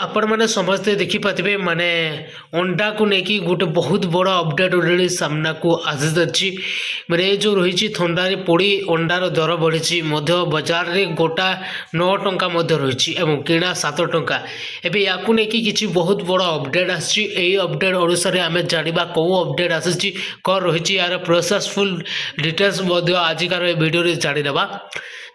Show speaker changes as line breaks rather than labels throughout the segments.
आपण मैंने समझते देखिपारे माने अंडा को लेकिन गोटे बहुत बड़ अपडेट अलरेडी सामना को आसी मैंने ये जो रही थंडारे पोड़ी अंडार दर बढ़ी बजार रे गोटा 9 टंका रही किणा 7 टंका एवं या कि बहुत बड़ अपडेट आसी अपडेट अनुसार आम जाना कौ अपडेट आसी कौन रही यार प्रोसेसफुल डिटेल्स आजिकार भिडियो जाणीना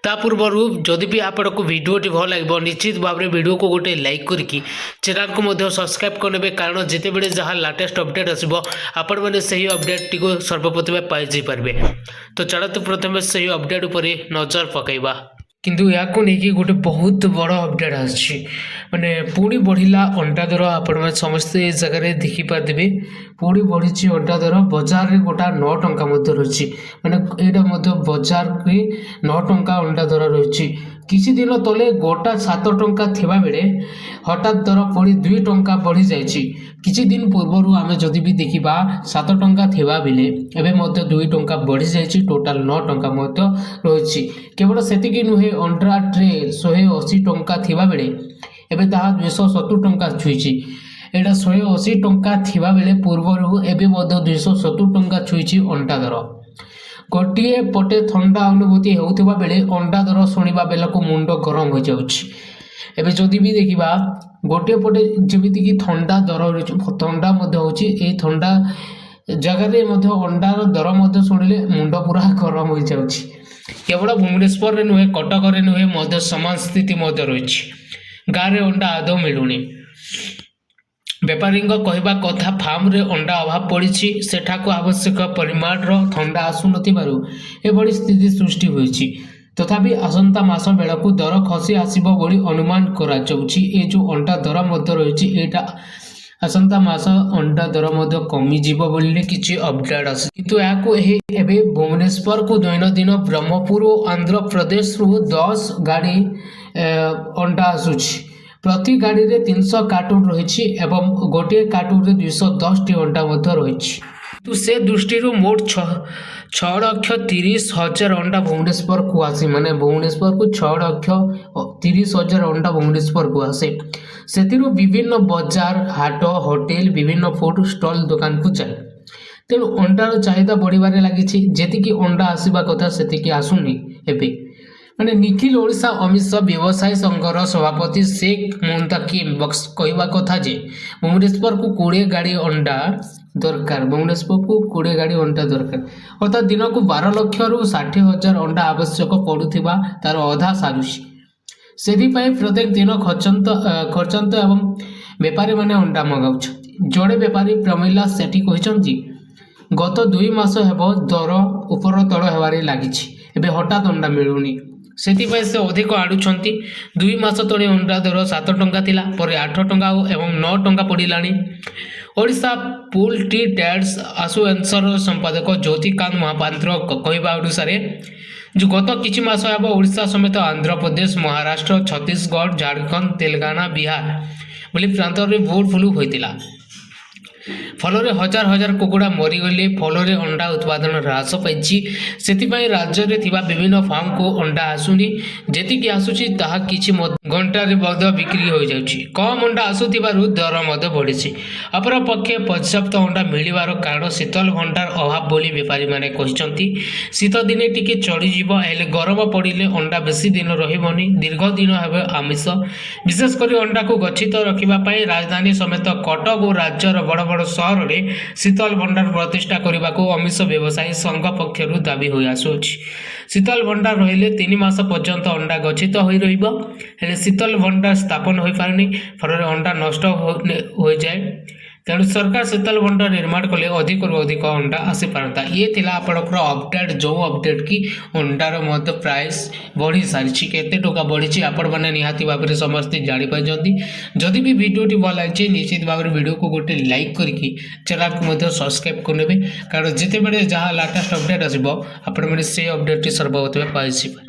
ता पूर्वर जदि भी आपको भिडियोटी भल लगे निश्चित भाव में भिडियो को गोटे लाइक करके चैनल को सब्सक्राइब करने कारण जिते बड़े जहाँ लाटेस्ट अपडेट आसो आपण मैंने सही अपडेट टी सर्वप्रथम पाइपर तो चलते प्रथम से अपडेट उपर नजर पकईवा किंतु या नहीं गोटे बहुत बड़ अपडेट आसी माने पुणी बढ़ला अंडा दर आपण समस्ते जगह देखिपारे पुणी बढ़ी अंडा दर बजार रे गोटा 9 टंका रही माने यहाँ बजार के 9 टंका अंडा दर रही किसी दिन तले गोटा 7 टंका थिबा बेले हठात दर पुणी 2 टंका बढ़ी जाइए किसी दिन पूर्वर आम जदि भी देखा 7 टंका थिबा बेले एवं 2 टंका बढ़ी जाइए टोटाल 9 टंका रही केवल सेतिकी नुहे अंडा ट्रे 180 टंका थिबा बेले एबे ताहा 270 टंका छुईची एटा 180 टंका थिबा बेले पूर्वर एबे 270 टंका छुईची अंडा दर गोटे पटे ठंडा अनुभूति होउथिबा बेले अंडा दर शुणा बेला को मुंड गरम हो जाउछि एबे जदि भी देखिबा गोटे पटे जेमिति कि ठंडा दर ठंडा मध्य होछि ए ठंडा जगह रे मध्य अंडार दर मध्य शुणिले मुंड पूरा गरम हो जाउछि केवल भुवनेश्वर नुहे कटक नुहे समान स्थिति रही गाँव में अंडा आदौ मिलूनी बेपारी कहवा कथा फार्म रे अंडा अभाव पड़ी सेठाक आवश्यक परिमाण ठंडा आसु नथिबारु स्थिति सृष्टि होइछि तथापि आसंता मास बेलू दर खसी आसिबो बोली अनुमान करा जाउछि ए जो अंडा दर मध्य रही एटा आसंता मास अंडा दर मध्य कमी जीवो बोली किछि अपडेट आसी किंतु याकू एबे भुवनेश्वर को दैनंदिन ब्रह्मपुर और आंध्र प्रदेश रु 10 गाड़ी अंडा आसुछि प्रति गाड़ी रे 300 कार्टून रही एवं गोटे कार्टून रे 210 टी अंडा रही तो से दृष्टि मोट 6,30,000 अंडा भुवनेश्वर को आसी माने भुवनेश्वर को 6,30,000 अंडा भुवनेश्वर को आसे से विभिन्न बजार हाट होटेल विभिन्न फूड स्टॉल दुकान को जाए तेणु अंडार चाहिदा बढ़िबारे लगी जेतिकी अंडा आसवा कथा सेतिकी आसुनी एबे माने निखिल ओडिशा अमिष व्यवसाय संघर सभापति शेख मुंताकिम बक्स कहवा कथा जे भुवनेश्वर को 20 गाड़ी अंडा दरकार भुवनेश्वर को 20 गाड़ी अंडा दरकार अर्थात दिन को 12 लाख रु 60,000 अंडा आवश्यक पड़ुथिबा तार अधा सारुछि सेहि प्रत्येक दिन खर्चंत एवं बेपारी माने अंडा मगाउछ जड़े बेपारी प्रमिला सेठी कहिसंती गत 2 मास हेबो दर ऊपर तळ हेबारे लागिछि एबे हठात अंडा मिलुनी सेतिपाई से अधिक आड़ुछंती 2 मास तले अंडा दर 7 टंका थिला पर 8 टंका एवं 9 टंका पड़िलानी ओडिशा पोल्ट्री ट्रेड्स एसोसिएशन संपादक ज्योतिकांत महापात्र कहवा अनुसार जो गत किछि मास हेबो ओडिशा समेत आंध्र प्रदेश महाराष्ट्र छत्तीसगढ़ झारखंड तेलंगाना बिहार बोली प्रांत में बर्ड फ्लू होइतिला फल हजार हजार कुकुड़ा मरीगले फल अंडा उत्पादन ह्रास पाई राज्य में थिबा विभिन्न फार्म को अंडा आसुनी जेतिकी आसुची ताहा किछि घंटारे बिक्री हो जाउची कम अंडा आसुथिबारु दर मध्य बढ़ी अपर पक्षे पर्याप्त अंडा मिलवार कारण शीतल भंडार अभाव बोली बेपारी माने कहिसंती शीत दिने टिके चढ़ी जीवो हेले गरम पड़िले अंडा बेसी दिन रहिबनी दीर्घ दिन हेबे आमिष विशेषकर अंडा को गच्छित रखिबा पई राजधानी समेत कटक और राज्यर बड़ बड़ सहर में शीतल भंडार प्रतिष्ठा करने को अमिष व्यवसायी संघ पक्षर दाबी हो आसुछि शीतल भंडार रहिले 3 मास पर्यंत अंडा गच्छित हो रही शीतल भंडार स्थापन हो पारनी फल अंडा नष्ट हो जाए तेणु सरकार शीतल भंडार निर्माण कले अधिक अधिक अंडा आसी पारता ये थिला आपनकर अपडेट जो अपडेट की अंडार मत प्राइस बढ़ी सारी केते टका बढ़ी आपण माने निहाती भाव में समस्त जानी पाइजंती जदि भी वीडियोटी भल लगी निश्चित भाव में वीडियो को गोटे लाइक करके चैनल को सब्सक्राइब करने कारण जिते बड़े जहाँ लाटेस्ट अपडेट आसो आपण मैंने से अपडेट सर्वप्रथम पाइबे।